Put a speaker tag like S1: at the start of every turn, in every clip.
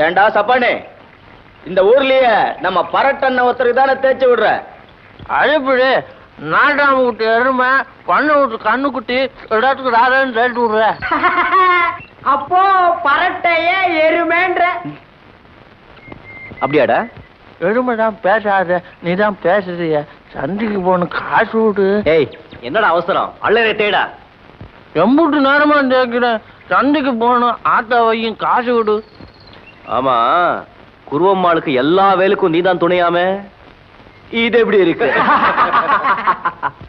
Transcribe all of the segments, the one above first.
S1: ஏண்டா சப்பானே, இந்த ஊர்லயே நம்ம பரட்டன்ன ஒருத்தருக்கு தானே தேய்ச்சி விடுற?
S2: அழைப்பிடு நாட்டாம குட்டி எருமை பண்ணு விட்டு கண்ணுக்குட்டி இடத்துக்கு ராதான்னு ரேட்டு விடுற.
S3: அப்போ பரட்டைய எருமைன்ற
S1: அப்படியாடா?
S2: எருமை தான் பேசாத, நீ தான் பேசுறிய. சந்தைக்கு போகணும், காசு விடு.
S1: ஏய், என்னடா அவசரம்? அள்ளரே தேடா.
S2: எம்புட்டு நேரமா கேட்கிறேன். சந்தைக்கு போகணும், ஆத்தா வையும், காசு விடு.
S1: ஆமா, குருவம்மாளுக்கு எல்லா வேலைக்கும் நீதான் துணையாமே. இது எப்படி இருக்கு?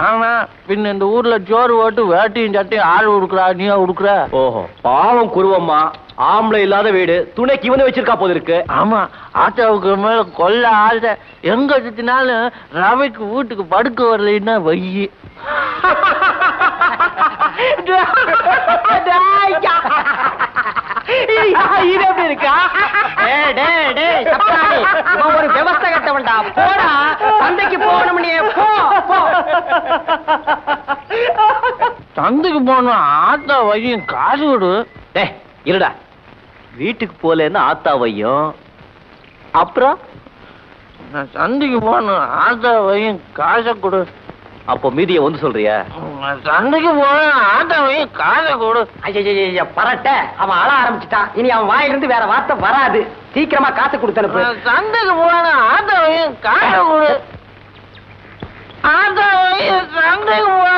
S2: ஆமா, பின்ன இந்த ஊர்ல ஜோறு ஓட்டு வேட்டியும் சட்டையும் ஆள் கொடுக்குறா, நீயா கொடுக்குற?
S1: ஓஹோ, பாவம் குருவம்மா, ஆம்பளை இல்லாத வீடு, துணைக்கு இவனை வச்சிருக்கா போது இருக்கு.
S2: ஆமா, ஆத்தாவுக்கு மேல கொல்ல ஆசை. எங்க சுத்தினாலும் ரவைக்கு வீட்டுக்கு படுக்க வரலைன்னா வையி.
S3: இது எப்படி இருக்கா? ஒரு விவசாய கட்டவன்டா. போடா, சந்தைக்கு போகணும்.
S2: சந்தைக்கு போகணும், ஆத்தா வையும், காசு விடு.
S1: டே இருடா, வீட்டுக்கு போலன்னு ஆத்தா வையும், அப்புறம்
S2: நான் சந்தைக்கு போகணும், ஆத்தா வையும், காசை கொடு.
S1: அப்போ மீதிய வந்து சொல்றியா?
S2: சந்தைக்கு போகணும், ஆத்தா வையும், காசை கொடு.
S3: ஐயா பரட்ட, அவன் அழ ஆரம்பிச்சுட்டான். இனி அவன் வாயிலிருந்து வேற வார்த்தை வராது. சீக்கிரமா காசு கொடுத்தனுப்பு.
S2: சந்தைக்கு போகணும், ஆத்தா வையும், காசை கொடு. ஆத்தா வையும், சந்தைக்கு போகணும்.